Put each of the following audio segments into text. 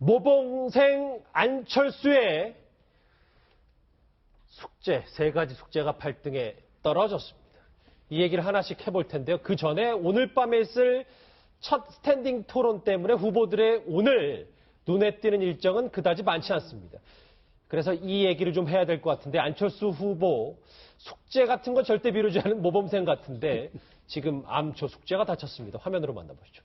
모범생 안철수의 숙제, 3가지 숙제가 8등에 떨어졌습니다. 이 얘기를 하나씩 해볼 텐데요. 그 전에 오늘 밤에 있을 첫 스탠딩 토론 때문에 후보들의 오늘 눈에 띄는 일정은 그다지 많지 않습니다. 그래서 이 얘기를 좀 해야 될 것 같은데, 안철수 후보 숙제 같은 건 절대 미루지 않은 모범생 같은데 지금 암초 숙제가 닥쳤습니다. 화면으로 만나보시죠.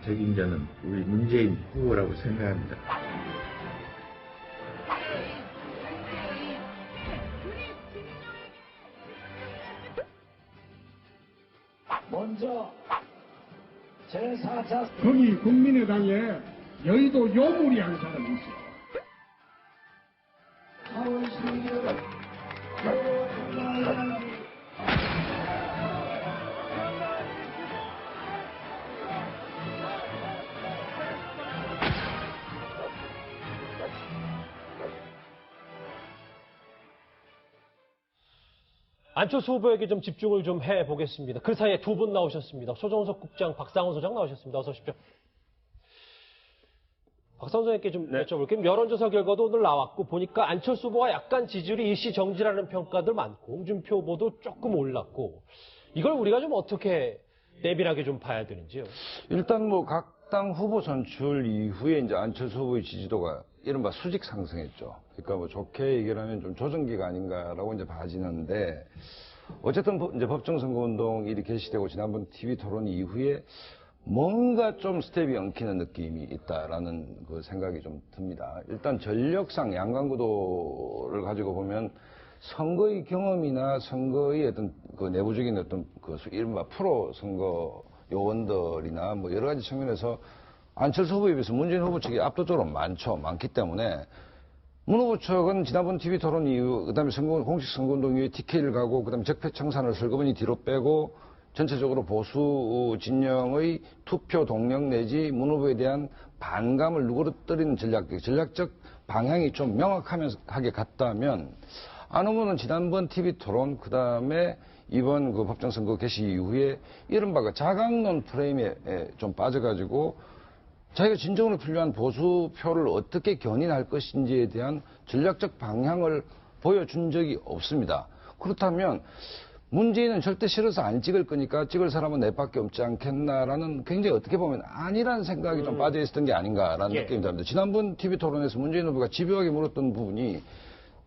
적임자는 우리 문재인 후보라고 생각합니다. 먼저 제4차 거기 국민의당에 여의도 요물이한 사람이 있어요. 4월 12일 안철수 후보에게 좀 집중을 좀 해보겠습니다. 그 사이에 두 분 나오셨습니다. 소정석 국장, 박상원 소장 나오셨습니다. 어서 오십시오. 박상원 소장님께 좀 여쭤볼게요. 여론조사 결과도 오늘 나왔고 보니까 안철수 후보가 약간 지지율이 일시정지라는 평가들 많고 홍준표 후보도 조금 올랐고 이걸 우리가 좀 어떻게 내밀하게 좀 봐야 되는지요? 일단 뭐 각 당 후보 선출 이후에 이제 안철수 후보의 지지도가 이른바 수직 상승했죠. 그러니까 뭐 좋게 얘기를 하면 좀 조정기가 아닌가라고 이제 봐지는데 어쨌든 이제 법정선거운동 일이 개시되고 지난번 TV 토론 이후에 뭔가 좀 스텝이 엉키는 느낌이 있다라는 그 생각이 좀 듭니다. 일단 전력상 양강구도를 가지고 보면 선거의 경험이나 선거의 어떤 그 내부적인 어떤 그 이른바 프로 선거 요원들이나 뭐 여러 가지 측면에서 안철수 후보에 비해서 문재인 후보 측이 압도적으로 많기 때문에 문 후보 측은 지난번 TV 토론 이후 그다음에 공식 선거운동 이후에 TK를 가고 그다음에 적폐청산을 슬그머니 뒤로 빼고 전체적으로 보수 진영의 투표 동력 내지 문 후보에 대한 반감을 누그러뜨리는 전략적 방향이 좀 명확하게 갔다면 안 후보는 지난번 TV 토론 그다음에 이번 그 법정선거 개시 이후에 이른바 그 자강론 프레임에 좀 빠져가지고 자기가 진정으로 필요한 보수표를 어떻게 견인할 것인지에 대한 전략적 방향을 보여준 적이 없습니다. 그렇다면 문재인은 절대 싫어서 안 찍을 거니까 찍을 사람은 내밖에 없지 않겠나라는 굉장히 어떻게 보면 아니라는 생각이 좀 빠져있었던 게 아닌가라는 느낌이 듭니다. 지난번 TV 토론에서 문재인 후보가 집요하게 물었던 부분이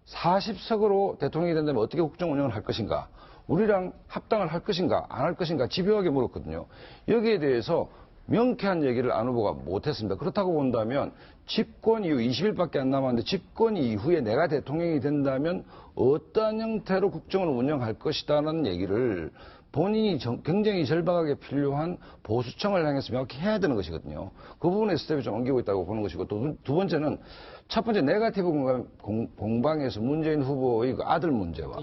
40석으로 대통령이 된다면 어떻게 국정 운영을 할 것인가, 우리랑 합당을 할 것인가 안 할 것인가 집요하게 물었거든요. 여기에 대해서 명쾌한 얘기를 안 후보가 못했습니다. 그렇다고 본다면 집권 이후 20일밖에 안 남았는데 집권 이후에 내가 대통령이 된다면 어떠한 형태로 국정을 운영할 것이다라는 얘기를 본인이 굉장히 절박하게 필요한 보수층을 향해서 명확히 해야 되는 것이거든요. 그 부분에 스텝이 좀 엉기고 있다고 보는 것이고 두 번째는 첫 번째 네거티브 공방에서 문재인 후보의 그 아들 문제와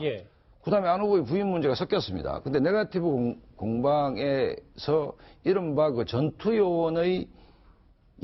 그다음에 안 후보의 부인 문제가 섞였습니다. 근데 네거티브 공방에서 이른바 그 전투요원의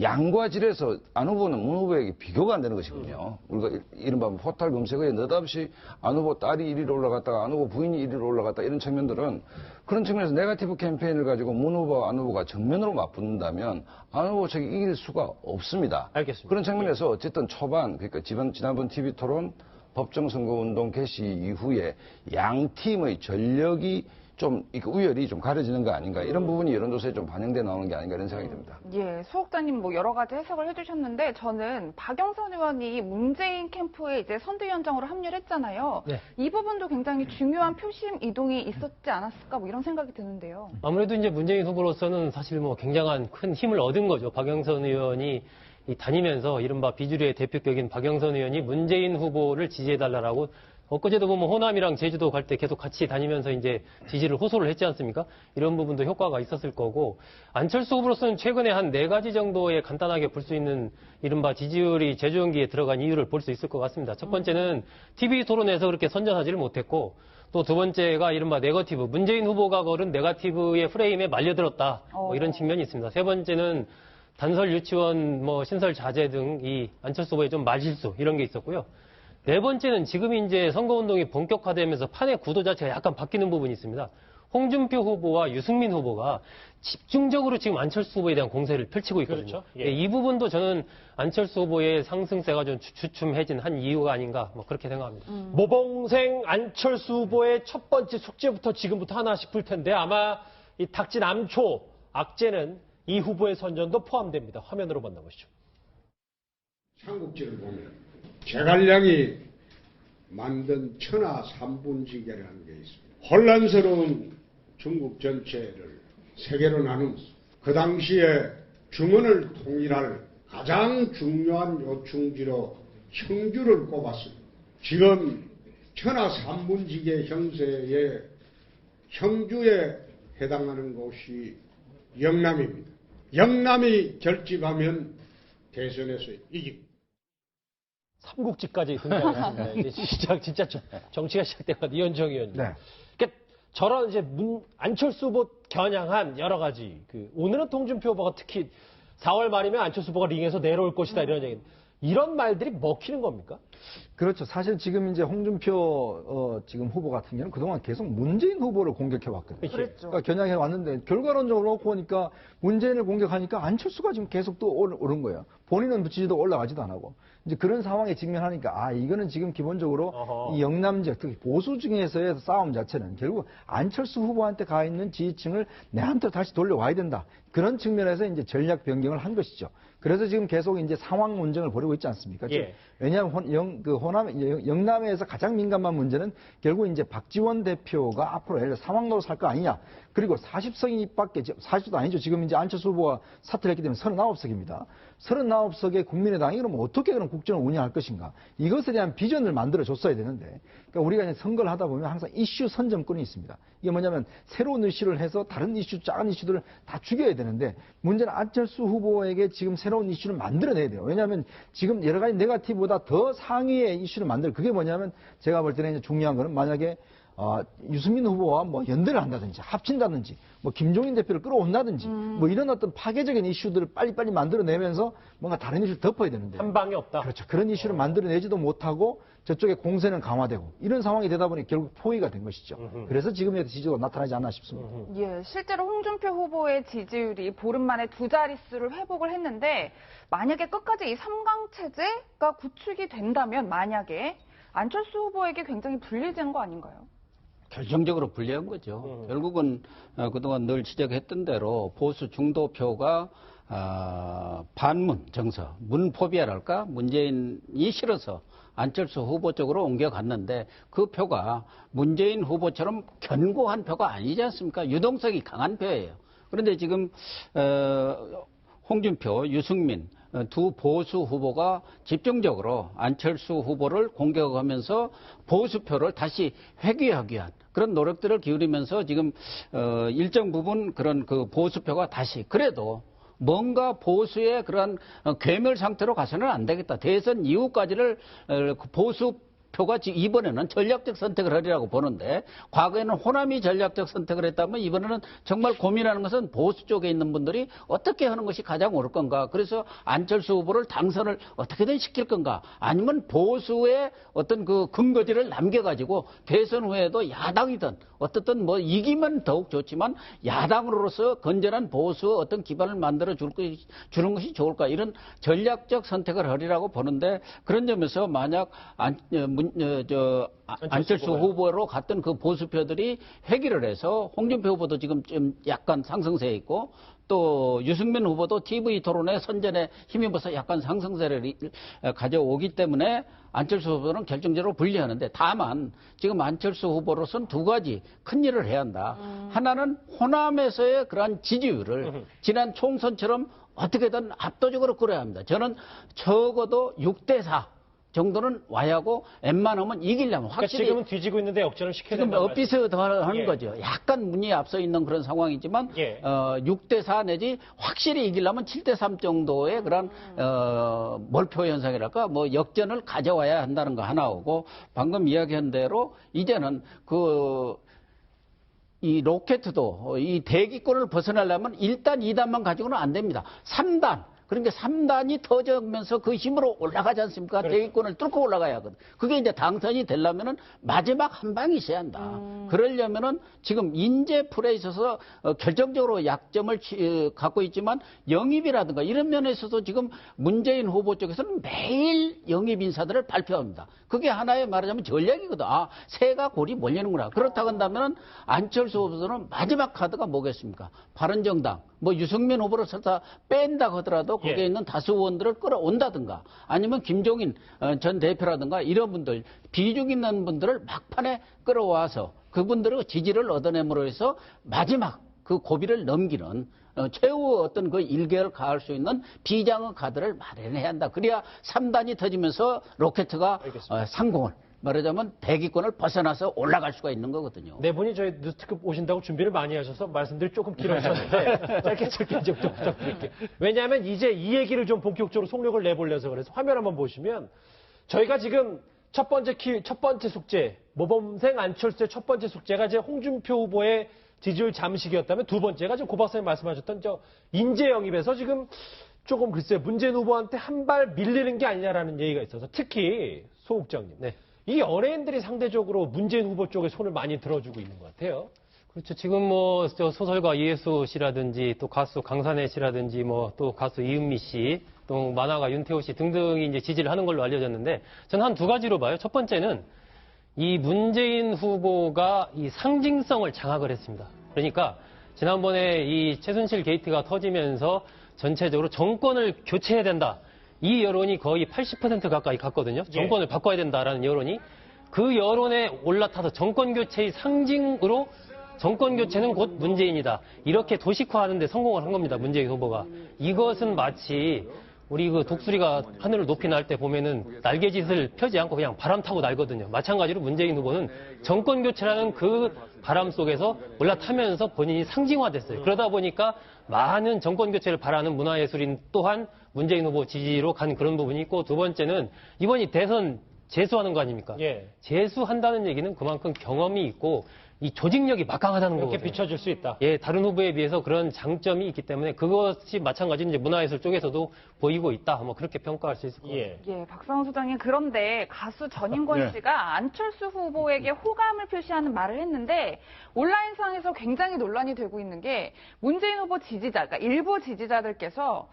양과 질에서 안 후보는 문 후보에게 비교가 안 되는 것이군요. 우리가 이른바 포탈 검색어에 느닷없이 안 후보 딸이 1위로 올라갔다가 안 후보 부인이 1위로 올라갔다 이런 측면들은 그런 측면에서 네거티브 캠페인을 가지고 문 후보와 안 후보가 정면으로 맞붙는다면 안 후보 측이 이길 수가 없습니다. 알겠습니다. 그런 측면에서 어쨌든 초반 그러니까 지난번 TV 토론 법정선거운동 개시 이후에 양 팀의 전력이 좀 우열이 좀 가려지는 거 아닌가 이런 부분이 여론조사에 좀 반영돼 나오는 게 아닌가 이런 생각이 듭니다. 예, 소속사님 뭐 여러 가지 해석을 해주셨는데 저는 박영선 의원이 문재인 캠프에 이제 선대위원장으로 합류를 했잖아요. 네. 이 부분도 굉장히 중요한 표심 이동이 있었지 않았을까 뭐 이런 생각이 드는데요. 아무래도 이제 문재인 후보로서는 사실 뭐 굉장한 큰 힘을 얻은 거죠. 박영선 의원이 다니면서 이른바 비주류의 대표격인 박영선 의원이 문재인 후보를 지지해달라고 엊그제도 보면 호남이랑 제주도 갈 때 계속 같이 다니면서 이제 지지를 호소를 했지 않습니까? 이런 부분도 효과가 있었을 거고, 안철수 후보로서는 최근에 한 4가지 정도의 간단하게 볼 수 있는 이른바 지지율이 제주연기에 들어간 이유를 볼 수 있을 것 같습니다. 첫 번째는 TV 토론에서 그렇게 선전하지를 못했고, 또 두 번째가 이른바 네거티브, 문재인 후보가 걸은 네거티브의 프레임에 말려들었다. 뭐 이런 측면이 있습니다. 세 번째는 단설 유치원 뭐 신설 자제 등 이 안철수 후보의 좀 말실수 이런 게 있었고요. 네 번째는 지금 이제 선거운동이 본격화되면서 판의 구도 자체가 약간 바뀌는 부분이 있습니다. 홍준표 후보와 유승민 후보가 집중적으로 지금 안철수 후보에 대한 공세를 펼치고 있거든요. 그렇죠. 예. 예, 이 부분도 저는 안철수 후보의 상승세가 좀 주춤해진 한 이유가 아닌가 뭐 그렇게 생각합니다. 모범생 안철수 후보의 첫 번째 숙제부터 지금부터 하나씩 풀 텐데 아마 이 닥친 암초, 악재는 이 후보의 선전도 포함됩니다. 화면으로 만나보시죠. 삼국지를 보면 제갈량이 만든 천하 삼분지계라는 게 있습니다. 혼란스러운 중국 전체를 세 개로 나누면서 그 당시에 중원을 통일할 가장 중요한 요충지로 청주를 꼽았습니다. 지금 천하 삼분지계 형세의 형주에 해당하는 곳이 영남입니다. 영남이 결집하면 대선에서 이깁니다. 삼국지까지 등장했습니다. 이제 진짜 정치가 시작된 이현정 의원님. 네. 그러니까 저런 이제 안철수 후보 겨냥한 여러 가지 오늘은 홍준표 후보가 특히 4월 말이면 안철수 후보가 링에서 내려올 것이다 이런 얘기. 이런 말들이 먹히는 겁니까? 그렇죠. 사실 지금 이제 홍준표 지금 후보 같은 경우는 그동안 계속 문재인 후보를 공격해 왔거든요. 그랬죠. 그러니까 겨냥해 왔는데 결과론적으로 놓고 보니까 문재인을 공격하니까 안철수가 지금 계속 또 오른 거예요. 본인은 지지도 올라가지도 안 하고. 이제 그런 상황에 직면하니까 이거는 지금 기본적으로 이 영남 지역 특히 보수 중에서의 싸움 자체는 결국 안철수 후보한테 가 있는 지지층을 내한테로 다시 돌려와야 된다. 그런 측면에서 이제 전략 변경을 한 것이죠. 그래서 지금 계속 이제 상황 논쟁을 벌이고 있지 않습니까? 예. 왜냐하면 영남에서 가장 민감한 문제는 결국 이제 박지원 대표가 앞으로 예를 들어 상황으로 살 거 아니냐. 그리고 40석밖에, 40도 아니죠. 지금 이제 안철수 후보가 사퇴를 했기 때문에 39석입니다. 39석의 국민의당이 그럼 어떻게 그런 국정을 운영할 것인가. 이것에 대한 비전을 만들어줬어야 되는데. 그러니까 우리가 이제 선거를 하다 보면 항상 이슈 선점권이 있습니다. 이게 뭐냐면 새로운 이슈를 해서 다른 이슈, 작은 이슈들을 다 죽여야 되는데 문제는 안철수 후보에게 지금 새로운 이슈를 만들어내야 돼요. 왜냐하면 지금 여러 가지 네거티브보다 더 상위의 이슈를 그게 뭐냐면 제가 볼 때는 이제 중요한 거는 만약에 유승민 후보와 뭐 연대를 한다든지 합친다든지 뭐 김종인 대표를 끌어온다든지 뭐 이런 어떤 파괴적인 이슈들을 빨리빨리 만들어내면서 뭔가 다른 이슈를 덮어야 되는데 한 방이 없다. 그렇죠. 그런 이슈를 만들어내지도 못하고 저쪽에 공세는 강화되고 이런 상황이 되다 보니 결국 포위가 된 것이죠. 그래서 지금의 지지도가 나타나지 않나 싶습니다. 예, 실제로 홍준표 후보의 지지율이 보름 만에 2자릿수를 회복을 했는데 만약에 끝까지 이 3강 체제가 구축이 된다면 만약에 안철수 후보에게 굉장히 불리해지는 거 아닌가요? 결정적으로 불리한 거죠. 결국은 그동안 늘 지적했던 대로 보수 중도표가 반문 정서, 문포비아랄까? 문재인이 싫어서 안철수 후보 쪽으로 옮겨갔는데 그 표가 문재인 후보처럼 견고한 표가 아니지 않습니까? 유동성이 강한 표예요. 그런데 지금 홍준표, 유승민 두 보수 후보가 집중적으로 안철수 후보를 공격하면서 보수표를 다시 회귀하기 위한 그런 노력들을 기울이면서 지금 일정 부분 그런 그 보수표가 다시 그래도 뭔가 보수의 그런 괴멸 상태로 가서는 안 되겠다. 대선 이후까지를 보수 표가 이번에는 전략적 선택을 하리라고 보는데 과거에는 호남이 전략적 선택을 했다면 이번에는 정말 고민하는 것은 보수 쪽에 있는 분들이 어떻게 하는 것이 가장 옳을 건가. 그래서 안철수 후보를 당선을 어떻게든 시킬 건가. 아니면 보수의 어떤 그 근거지를 남겨가지고 대선 후에도 야당이든 어떻든 뭐 이기면 더욱 좋지만 야당으로서 건전한 보수 어떤 기반을 만들어 주는 것이 좋을까. 이런 전략적 선택을 하리라고 보는데 그런 점에서 만약 안철수 후보로 갔던 그 보수표들이 회귀를 해서 홍준표 후보도 지금 좀 약간 상승세에 있고 또 유승민 후보도 TV 토론의 선전에 힘입어서 약간 상승세를 가져오기 때문에 안철수 후보는 결정적으로 불리하는데 다만 지금 안철수 후보로서는 두 가지 큰 일을 해야 한다. 하나는 호남에서의 그러한 지지율을 지난 총선처럼 어떻게든 압도적으로 끌어야 합니다. 저는 적어도 6대4 정도는 와야 하고 웬만하면 이기려면 그러니까 확실히 지금은 뒤지고 있는데 역전을 시켜야 지금 된다는 엇비슷 하는 예. 거죠. 약간 문이 앞서 있는 그런 상황이지만 예. 6대4 내지 확실히 이기려면 7대3 정도의 그런 몰표 현상이랄까 뭐 역전을 가져와야 한다는 거 하나오고 방금 이야기한 대로 이제는 이 로켓도 이 대기권을 벗어나려면 1단, 2단만 가지고는 안 됩니다. 3단. 그러니까 3단이 터져면서 그 힘으로 올라가지 않습니까? 그렇죠. 대기권을 뚫고 올라가야 하거든. 그게 이제 당선이 되려면은 마지막 한 방이 있어야 한다. 그러려면은 지금 인재풀에 있어서 결정적으로 약점을 갖고 있지만 영입이라든가 이런 면에 있어서 지금 문재인 후보 쪽에서는 매일 영입 인사들을 발표합니다. 그게 하나의 말하자면 전략이거든. 아, 새가 골이 몰리는구나. 그렇다고 한다면은 안철수 후보는 마지막 카드가 뭐겠습니까? 바른정당, 뭐 유승민 후보를 설사 뺀다고 하더라도 거기에 예. 있는 다수 의원들을 끌어온다든가 아니면 김종인 전 대표라든가 이런 분들 비중 있는 분들을 막판에 끌어와서 그분들의 지지를 얻어냄으로 해서 마지막 그 고비를 넘기는 최후 어떤 그 일개를 가할 수 있는 비장의 카드를 마련해야 한다. 그래야 3단이 터지면서 로켓가 상공을 말하자면 대기권을 벗어나서 올라갈 수가 있는 거거든요. 네 분이 저희 뉴스특급 오신다고 준비를 많이 하셔서 말씀들이 조금 길어졌는데 짧게 좀 부탁드릴게요. 왜냐하면 이제 이 얘기를 좀 본격적으로 속력을 내보려서 그래서 화면 한번 보시면 저희가 지금 첫 번째 숙제, 모범생 안철수의 첫 번째 숙제가 이제 홍준표 후보의 지지율 잠식이었다면 두 번째가 지금 고 박사님 말씀하셨던 인재 영입에서 지금 조금 글쎄요 문재인 후보한테 한 발 밀리는 게 아니냐라는 얘기가 있어서 특히 소 국장님, 이 연예인들이 상대적으로 문재인 후보 쪽에 손을 많이 들어주고 있는 것 같아요. 그렇죠. 지금 뭐 소설가 이혜수 씨라든지 또 가수 강산혜 씨라든지 뭐 또 가수 이은미 씨, 또 만화가 윤태호 씨 등등이 이제 지지를 하는 걸로 알려졌는데 저는 한 두 가지로 봐요. 첫 번째는 이 문재인 후보가 이 상징성을 장악을 했습니다. 그러니까 지난번에 이 최순실 게이트가 터지면서 전체적으로 정권을 교체해야 된다. 이 여론이 거의 80% 가까이 갔거든요. 정권을 바꿔야 된다라는 여론이. 그 여론에 올라타서 정권 교체의 상징으로 정권 교체는 곧 문재인이다. 이렇게 도식화하는 데 성공을 한 겁니다. 문재인 후보가. 이것은 마치 우리 그 독수리가 하늘을 높이 날 때 보면은 날개짓을 펴지 않고 그냥 바람 타고 날거든요. 마찬가지로 문재인 후보는 정권 교체라는 그 바람 속에서 올라타면서 본인이 상징화됐어요. 그러다 보니까 많은 정권 교체를 바라는 문화예술인 또한 문재인 후보 지지로 간 그런 부분이 있고 두 번째는 이번이 대선 재수하는 거 아닙니까? 예. 재수한다는 얘기는 그만큼 경험이 있고 이 조직력이 막강하다는 이렇게 거거든요. 비춰줄 수 있다. 예, 다른 후보에 비해서 그런 장점이 있기 때문에 그것이 마찬가지로 이제 문화예술 쪽에서도 보이고 있다. 뭐 그렇게 평가할 수 있을 것 같아요. 예, 박상훈 소장님. 그런데 가수 전인권 씨가 안철수 후보에게 호감을 표시하는 말을 했는데 온라인상에서 굉장히 논란이 되고 있는 게 문재인 후보 지지자, 그러니까 일부 지지자들께서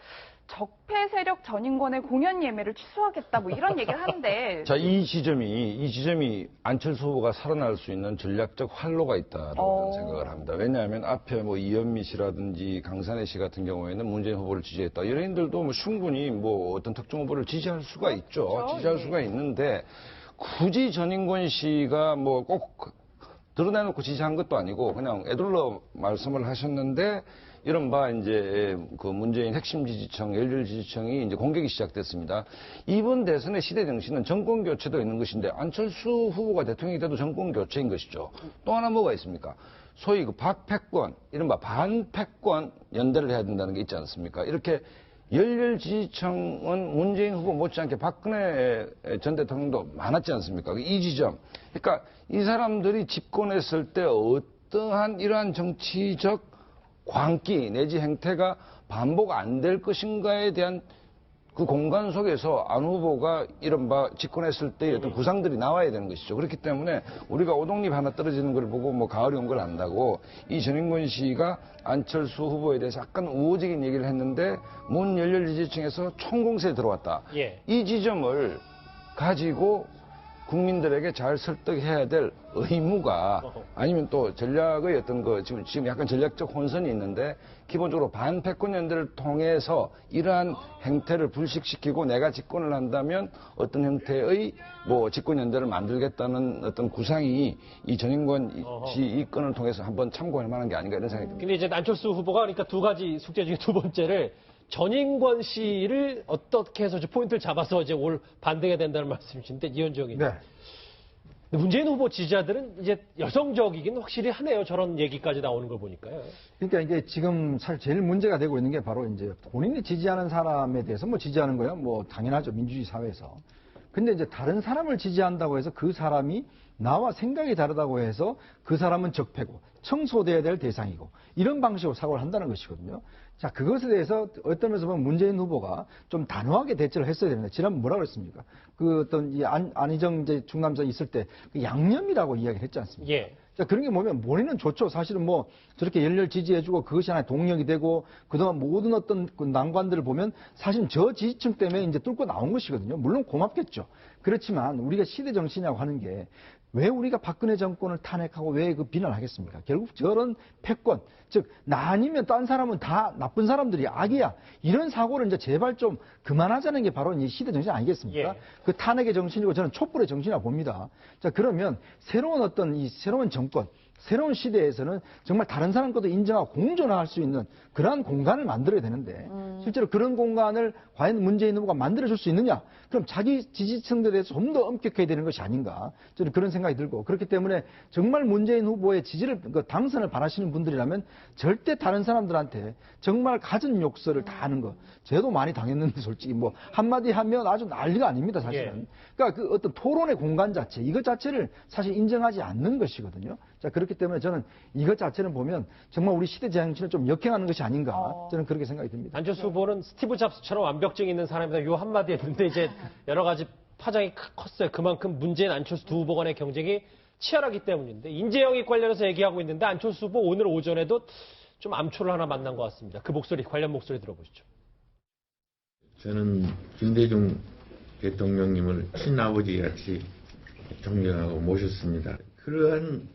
적폐 세력 전인권의 공연 예매를 취소하겠다 뭐 이런 얘기를 하는데 자, 이 지점이 안철수 후보가 살아날 수 있는 전략적 활로가 있다라고 저는 생각을 합니다. 왜냐하면 앞에 뭐 이현미 씨라든지 강산혜 씨 같은 경우에는 문재인 후보를 지지했다. 연예인들도 뭐 충분히 뭐 어떤 특정 후보를 지지할 수가 있죠. 그렇죠. 지지할 수가 있는데 굳이 전인권 씨가 뭐 꼭 드러내놓고 지지한 것도 아니고 그냥 애들러 말씀을 하셨는데 이른바 이제 그 문재인 핵심 지지층, 열렬 지지층이 이제 공격이 시작됐습니다. 이번 대선의 시대 정신은 정권 교체도 있는 것인데 안철수 후보가 대통령이 돼도 정권 교체인 것이죠. 또 하나 뭐가 있습니까? 소위 그 박패권, 이른바 반패권 연대를 해야 된다는 게 있지 않습니까? 이렇게 열렬 지지층은 문재인 후보 못지않게 박근혜 전 대통령도 많았지 않습니까? 이 지점. 그러니까 이 사람들이 집권했을 때 어떠한 이러한 정치적 광기 내지 행태가 반복 안 될 것인가에 대한 그 공간 속에서 안 후보가 이른바 집권했을 때의 어떤 구상들이 나와야 되는 것이죠. 그렇기 때문에 우리가 오동잎 하나 떨어지는 걸 보고 뭐 가을이 온 걸 안다고 이 전인권 씨가 안철수 후보에 대해서 약간 우호적인 얘기를 했는데 문 열렬 지지층에서 총공세에 들어왔다. 예. 이 지점을 가지고 국민들에게 잘 설득해야 될 의무가 아니면 또 전략의 어떤 그 지금 약간 전략적 혼선이 있는데 기본적으로 반패권 연대를 통해서 이러한 행태를 불식시키고 내가 집권을 한다면 어떤 형태의 뭐 집권 연대를 만들겠다는 어떤 구상이 이 전인권 씨 이 건을 통해서 한번 참고할 만한 게 아닌가 이런 생각이 듭니다. 근데 이제 안철수 후보가 그러니까 두 가지 숙제 중에 두 번째를 전인권 씨를 어떻게 해서 포인트를 잡아서 이제 올 반대가 된다는 말씀이신데, 이현정이. 네. 문재인 후보 지지자들은 이제 여성적이긴 확실히 하네요. 저런 얘기까지 나오는 걸 보니까요. 그러니까 이게 지금 사실 제일 문제가 되고 있는 게 바로 이제 본인이 지지하는 사람에 대해서 뭐 지지하는 거야 뭐 당연하죠. 민주주의 사회에서. 근데 이제 다른 사람을 지지한다고 해서 그 사람이 나와 생각이 다르다고 해서 그 사람은 적폐고 청소돼야 될 대상이고 이런 방식으로 사고를 한다는 것이거든요. 자, 그것에 대해서 어떤 면에서 보면 문재인 후보가 좀 단호하게 대처를 했어야 됩니다. 지난번 뭐라고 그랬습니까? 그 어떤 이 안희정 이제 중남자 있을 때 그 양념이라고 이야기를 했지 않습니까? 예. 자, 그런 게 보면 본인은 좋죠. 사실은 뭐 저렇게 열렬 지지해주고 그것이 하나의 동력이 되고 그동안 모든 어떤 그 난관들을 보면 사실 저 지지층 때문에 이제 뚫고 나온 것이거든요. 물론 고맙겠죠. 그렇지만 우리가 시대 정신이라고 하는 게 왜 우리가 박근혜 정권을 탄핵하고 왜 그 비난하겠습니까? 결국 저런 패권, 즉, 나 아니면 딴 사람은 다 나쁜 사람들이 악이야. 이런 사고를 이제 제발 좀 그만하자는 게 바로 이 시대 정신 아니겠습니까? 예. 그 탄핵의 정신이고 저는 촛불의 정신이라고 봅니다. 자, 그러면 새로운 어떤 이 새로운 정권, 새로운 시대에서는 정말 다른 사람 것도 인정하고 공존할 수 있는 그러한 공간을 만들어야 되는데 실제로 그런 공간을 과연 문재인 후보가 만들어줄 수 있느냐? 그럼 자기 지지층들에 대해서 좀 더 엄격해야 되는 것이 아닌가? 저는 그런 생각이 들고 그렇기 때문에 정말 문재인 후보의 지지를 그 당선을 바라시는 분들이라면 절대 다른 사람들한테 정말 갖은 욕설을 다 하는 거. 저도 많이 당했는데 솔직히 뭐 한마디 하면 아주 난리가 아닙니다 사실은. 그러니까 그 어떤 토론의 공간 자체 이것 자체를 사실 인정하지 않는 것이거든요. 자, 그렇기 때문에 저는 이것 자체는 보면 정말 우리 시대 정신을 좀 역행하는 것이 아닌가 저는 그렇게 생각이 듭니다. 안철수 후보는 스티브 잡스처럼 완벽증 있는 사람이다. 요 한마디 했는데 이제 여러 가지 파장이 컸어요. 그만큼 문재인 안철수 두 후보 간의 경쟁이 치열하기 때문인데 인재영입 관련해서 얘기하고 있는데 안철수 후보 오늘 오전에도 좀 암초를 하나 만난 것 같습니다. 그 목소리 관련 목소리 들어보시죠. 저는 김대중 대통령님을 친아버지 같이 존경하고 모셨습니다. 그러한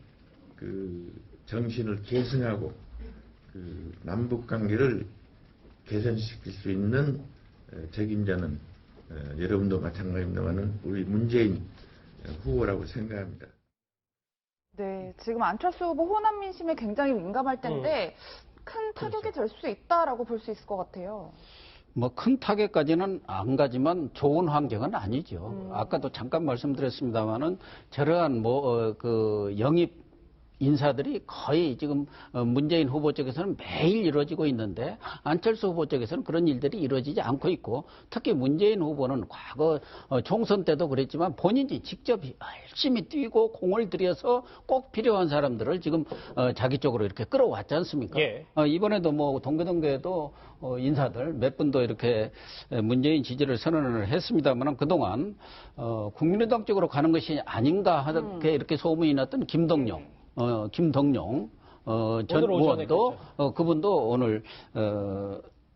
그 정신을 계승하고 그 남북 관계를 개선시킬 수 있는 책임자는 여러분도 마찬가지입니다만은 우리 문재인 후보라고 생각합니다. 네, 지금 안철수 후보 호남 민심에 굉장히 민감할 텐데 큰 타격이 될 수 있다라고 볼 수 있을 것 같아요. 뭐 큰 타격까지는 안 가지만 좋은 환경은 아니죠. 아까도 잠깐 말씀드렸습니다만은 저러한 그 영입 인사들이 거의 지금 문재인 후보 쪽에서는 매일 이루어지고 있는데 안철수 후보 쪽에서는 그런 일들이 이루어지지 않고 있고 특히 문재인 후보는 과거 총선 때도 그랬지만 본인이 직접 열심히 뛰고 공을 들여서 꼭 필요한 사람들을 지금 자기 쪽으로 이렇게 끌어왔지 않습니까? 예. 이번에도 뭐 동교동계에도 인사들 몇 분도 이렇게 문재인 지지를 선언을 했습니다만 그동안 국민의당 쪽으로 가는 것이 아닌가 하게 이렇게 소문이 났던 김덕용 전 의원도 그분도 오늘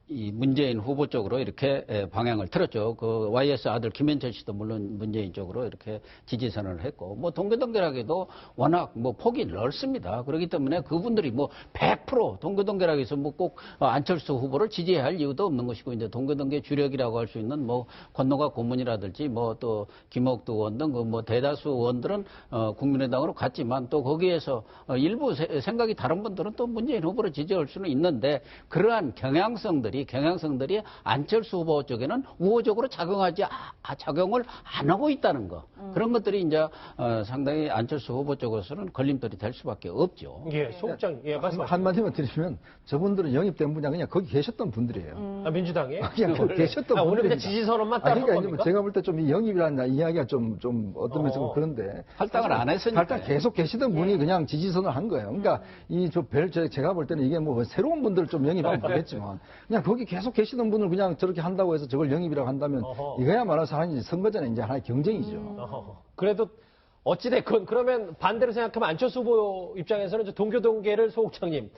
이 문재인 후보 쪽으로 이렇게 방향을 틀었죠. 그 YS 아들 김현철 씨도 물론 문재인 쪽으로 이렇게 지지 선언을 했고, 뭐 동교동계라기도 워낙 뭐 폭이 넓습니다. 그렇기 때문에 그분들이 뭐 100% 동교동계라고 해서 뭐 꼭 안철수 후보를 지지해야 할 이유도 없는 것이고, 이제 동교동계 주력이라고 할 수 있는 뭐 권노가 고문이라든지 뭐 또 김옥두 의원 등 그 뭐 대다수 의원들은 국민의당으로 갔지만 또 거기에서 일부 생각이 다른 분들은 또 문재인 후보를 지지할 수는 있는데 그러한 경향성들이 안철수 후보 쪽에는 우호적으로 작용을 안 하고 있다는 거. 그런 것들이 이제 상당히 안철수 후보 쪽에서는 걸림돌이 될 수밖에 없죠. 예, 소극장, 예, 말씀하시죠. 한마디만 드리면 저분들은 영입된 분이 그냥 거기 계셨던 분들이에요. 아, 민주당에? 그냥 거기 계셨던 오늘 분들입니다. 그냥 지지선언만 따로 한 그러니까 겁니까? 제가 볼 때 좀 이 영입이라는 이야기가 좀 어떤 면에서 좀 그런데 할당을 안 했으니까. 할당 계속 계시던 분이 그냥 지지선을 한 거예요. 그러니까 제가 볼 때는 이게 뭐 새로운 분들을 좀 영입하면 모르겠지만 그냥 거기 계속 계시던 분을 그냥 저렇게 한다고 해서 저걸 영입이라고 한다면 이거야말로 사람이 선거전에 이제 하나의 경쟁이죠. 그래도 어찌됐건 그러면 반대로 생각하면 안철수 후보 입장에서는 이제 동교동계를 소국장님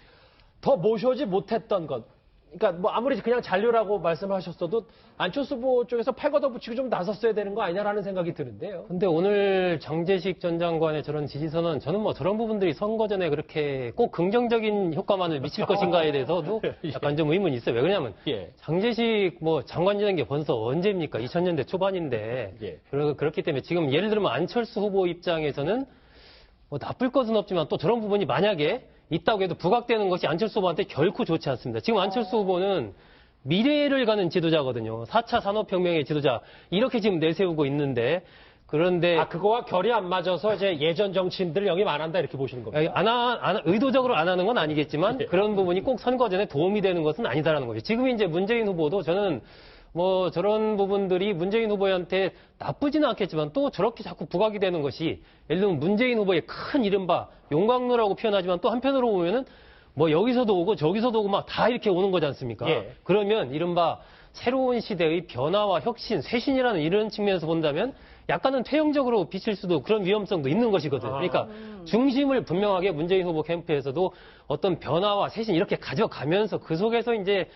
더 모셔오지 못했던 것. 그러니까 뭐 아무리 그냥 잔류라고 말씀하셨어도 안철수 후보 쪽에서 팔 걷어붙이고 좀 나섰어야 되는 거 아니냐라는 생각이 드는데요. 근데 오늘 장제식 전 장관의 저런 지지선언, 저는 뭐 저런 부분들이 선거 전에 그렇게 꼭 긍정적인 효과만을 미칠 것인가에 대해서도 약간 좀 의문이 있어요. 왜 그러냐면 장제식 뭐 장관 지낸 게 벌써 언제입니까? 2000년대 초반인데. 그렇기 때문에 지금 예를 들면 안철수 후보 입장에서는 뭐 나쁠 것은 없지만 또 저런 부분이 만약에 있다고 해도 부각되는 것이 안철수 후보한테 결코 좋지 않습니다. 지금 안철수 후보는 미래를 가는 지도자거든요. 4차 산업혁명의 지도자. 이렇게 지금 내세우고 있는데, 그런데. 그거와 결이 안 맞아서 이제 예전 정치인들을 영입 안 한다 이렇게 보시는 겁니다. 의도적으로 안 하는 건 아니겠지만, 예. 그런 부분이 꼭 선거 전에 도움이 되는 것은 아니다라는 거죠. 지금 이제 문재인 후보도 저는 뭐 저런 부분들이 문재인 후보한테 나쁘지는 않겠지만 또 저렇게 자꾸 부각이 되는 것이 예를 들면 문재인 후보의 큰 이른바 용광로라고 표현하지만 또 한편으로 보면은 뭐 여기서도 오고 저기서도 오고 막 다 이렇게 오는 거지 않습니까? 예. 그러면 이른바 새로운 시대의 변화와 혁신, 쇄신이라는 이런 측면에서 본다면 약간은 퇴행적으로 비칠 수도 그런 위험성도 있는 것이거든요. 그러니까 중심을 분명하게 문재인 후보 캠프에서도 어떤 변화와 쇄신 이렇게 가져가면서 그 속에서 이제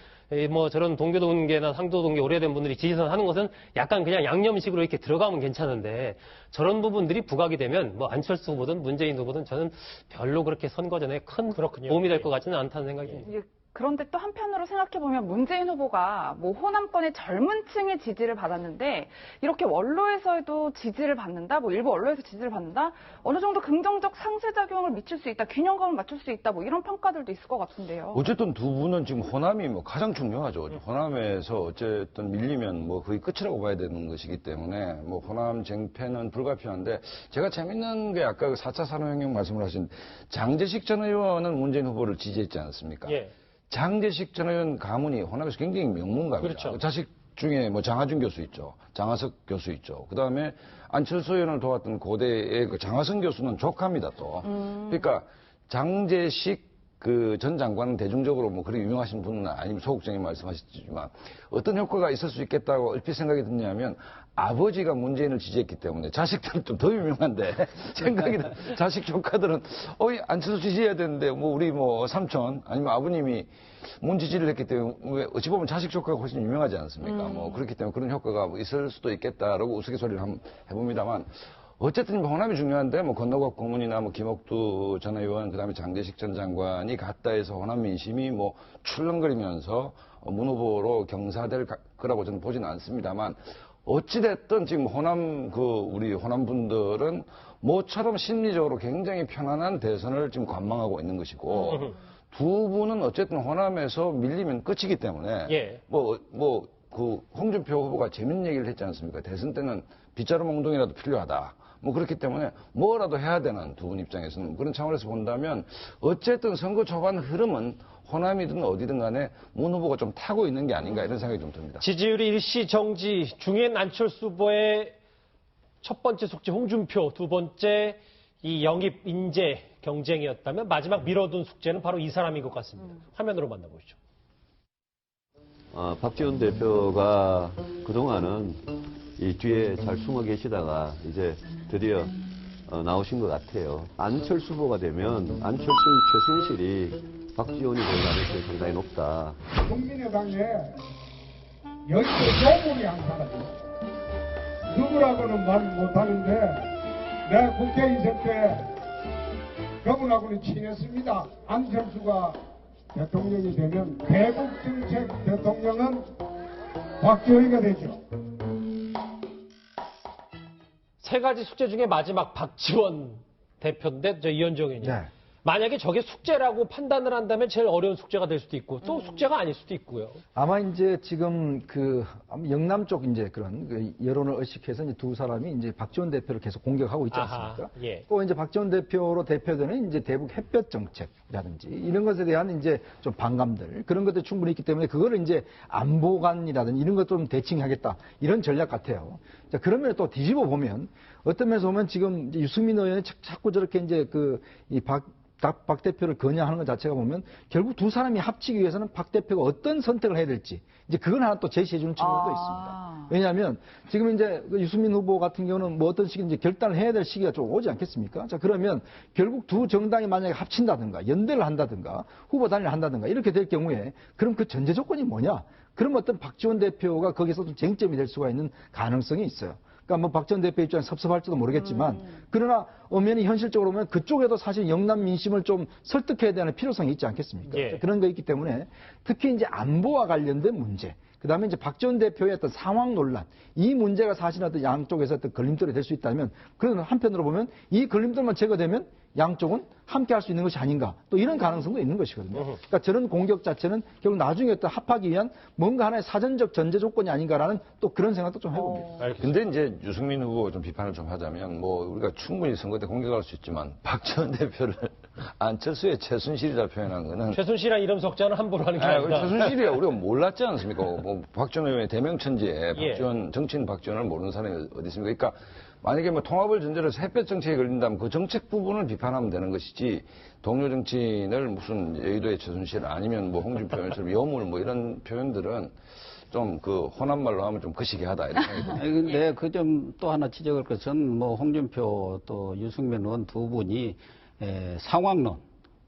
뭐 저런 동교동계나 상도동계 오래된 분들이 지지선 하는 것은 약간 그냥 양념식으로 이렇게 들어가면 괜찮은데 저런 부분들이 부각이 되면 뭐 안철수 후보든 문재인 후보든 저는 별로 그렇게 선거 전에 큰 도움이 될 것 같지는 않다는 생각이 듭니다. 예, 그런데 또 한편으로 생각해보면 문재인 후보가 뭐 호남권의 젊은 층의 지지를 받았는데 이렇게 원로에서도 지지를 받는다, 뭐 일부 언론에서 지지를 받는다, 어느 정도 긍정적 상쇄작용을 미칠 수 있다, 균형감을 맞출 수 있다, 뭐 이런 평가들도 있을 것 같은데요. 어쨌든 두 분은 지금 호남이 뭐 가장 중요하죠. 호남에서 어쨌든 밀리면 뭐 거의 끝이라고 봐야 되는 것이기 때문에 뭐 호남 쟁패는 불가피한데 제가 재밌는 게 아까 4차 산업혁명 말씀을 하신 장제식 전 의원은 문재인 후보를 지지했지 않습니까? 예. 장제식 전 의원 가문이 호남에서 굉장히 명문가입니다. 그렇죠. 그 자식 중에 뭐 장하준 교수 있죠. 장하석 교수 있죠. 그 다음에 안철수 의원을 도왔던 고대의 그 장하성 교수는 조카입니다, 또. 그러니까 장제식 그 전 장관은 대중적으로 뭐 그렇게 유명하신 분은 아니면 소극적인 말씀하셨지만 어떤 효과가 있을 수 있겠다고 얼핏 생각이 드냐면 아버지가 문재인을 지지했기 때문에 자식들은 좀 더 유명한데 생각이 자식 조카들은 안철수 지지해야 되는데 뭐 우리 뭐 삼촌 아니면 아버님이 문 지지를 했기 때문에 어찌 보면 자식 조카가 훨씬 유명하지 않습니까? 뭐 그렇기 때문에 그런 효과가 있을 수도 있겠다라고 우스갯소리를 한번 해봅니다만 어쨌든 호남이 중요한데 뭐 건너갑 고문이나 뭐 김옥두 전 의원 그다음에 장제식 전 장관이 갔다 해서 호남 민심이 뭐 출렁거리면서 문 후보로 경사될 거라고 저는 보지는 않습니다만 어찌됐든 지금 우리 호남 분들은 모처럼 심리적으로 굉장히 편안한 대선을 지금 관망하고 있는 것이고 두 분은 어쨌든 호남에서 밀리면 끝이기 때문에 예. 그 홍준표 후보가 재밌는 얘기를 했지 않습니까? 대선 때는 빗자루 몽둥이라도 필요하다. 뭐 그렇기 때문에 뭐라도 해야 되는 두 분 입장에서는 그런 차원에서 본다면 어쨌든 선거 초반 흐름은 호남이든 어디든 간에 문 후보가 좀 타고 있는 게 아닌가 이런 생각이 좀 듭니다. 지지율이 일시 정지 중엔 안철수 후보의 첫 번째 숙제 홍준표, 두 번째 이 영입 인재 경쟁이었다면 마지막 미뤄둔 숙제는 바로 이 사람인 것 같습니다. 화면으로 만나보시죠. 박지원 대표가 그동안은 이 뒤에 잘 숨어 계시다가 이제 드디어 나오신 것 같아요. 안철수 후보가 되면 안철수 최순실이 박지원이 될 가능성이 상당히 높다. 국민의당에 여의도 요물이 한 사람이 누구라고는 말 못하는데 내가 국회 있을 때 그분하고는 친했습니다. 안철수가 대통령이 되면 대북 정책 대통령은 박지원이가 되죠. 세 가지 숙제 중에 마지막 박지원 대표인데 이현정 의원님. 네. 만약에 저게 숙제라고 판단을 한다면 제일 어려운 숙제가 될 수도 있고 또 숙제가 아닐 수도 있고요. 아마 이제 지금 영남 쪽 이제 그런 여론을 의식해서 이제 두 사람이 이제 박지원 대표를 계속 공격하고 있지 않습니까? 아하, 예. 또 이제 박지원 대표로 대표되는 이제 대북 햇볕 정책이라든지 이런 것에 대한 이제 좀 반감들 그런 것들 충분히 있기 때문에 그거를 이제 안보관이라든지 이런 것 좀 대칭하겠다 이런 전략 같아요. 자, 그러면 또 뒤집어 보면 어떤 면에서 보면 지금 이제 유승민 의원이 자꾸 저렇게 이제 박 대표를 거냐하는 것 자체가 보면 결국 두 사람이 합치기 위해서는 박 대표가 어떤 선택을 해야 될지 이제 그건 하나 또 제시해 주는 측면도 있습니다. 왜냐하면 지금 이제 유승민 후보 같은 경우는 뭐 어떤 식인지 결단을 해야 될 시기가 좀 오지 않겠습니까? 자, 그러면 결국 두 정당이 만약에 합친다든가 연대를 한다든가 후보 단일을 한다든가 이렇게 될 경우에 그럼 그 전제 조건이 뭐냐? 그럼 어떤 박지원 대표가 거기서 좀 쟁점이 될 수가 있는 가능성이 있어요. 그러니까 뭐 박 전 대표 입장에 섭섭할지도 모르겠지만 그러나 엄연히 현실적으로 보면 그쪽에도 사실 영남 민심을 좀 설득해야 되는 필요성이 있지 않겠습니까? 예. 그런 거 있기 때문에 특히 이제 안보와 관련된 문제 그다음에 이제 박 전 대표의 어떤 상황 논란 이 문제가 사실 어떤 양쪽에서 어떤 걸림돌이 될 수 있다면 그런 한편으로 보면 이 걸림돌만 제거되면 양쪽은 함께 할 수 있는 것이 아닌가. 또 이런 가능성도 있는 것이거든요. 그러니까 저런 공격 자체는 결국 나중에 또 합하기 위한 뭔가 하나의 사전적 전제 조건이 아닌가라는 또 그런 생각도 좀 해봅니다. 근데 이제 유승민 후보 좀 비판을 좀 하자면 뭐 우리가 충분히 선거 때 공격할 수 있지만 박지원 대표를 안철수의 최순실이라 표현한 거는 최순실이라는 이름 석자는 함부로 하는 게 아니라 최순실이야 우리가 몰랐지 않습니까? 뭐 박지원 의원의 대명천지에 예. 박지원 정치인 박지원을 모르는 사람이 어디 있습니까? 그러니까 만약에 뭐 통합을 전제로 해서 햇볕 정책에 걸린다면 그 정책 부분을 비판하면 되는 것이지 동료 정치인을 무슨 여의도의 최순실 아니면 뭐 홍준표 의원처럼 여물 뭐 이런 표현들은 좀 그 호남 말로 하면 좀 거시기하다 이런 생각이 듭니다. 근데 그 점 또 하나 지적할 것은 뭐 홍준표 또 유승민 의원 두 분이 상황론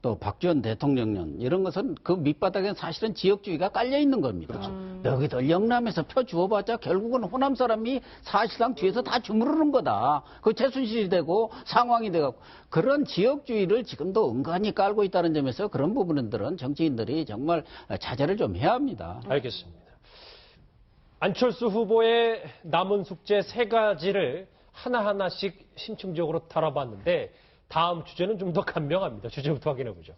또 박지원 대통령론 이런 것은 그 밑바닥엔 사실은 지역주의가 깔려 있는 겁니다. 여기들 영남에서 표 주어봤자 결국은 호남 사람이 사실상 뒤에서 다 주무르는 거다. 그 최순실이 되고 상황이 되고 그런 지역주의를 지금도 은근히 깔고 있다는 점에서 그런 부분들은 정치인들이 정말 자제를 좀 해야 합니다. 알겠습니다. 안철수 후보의 남은 숙제 3가지를 하나하나씩 심층적으로 다뤄봤는데 다음 주제는 좀 더 간명합니다. 주제부터 확인해 보죠.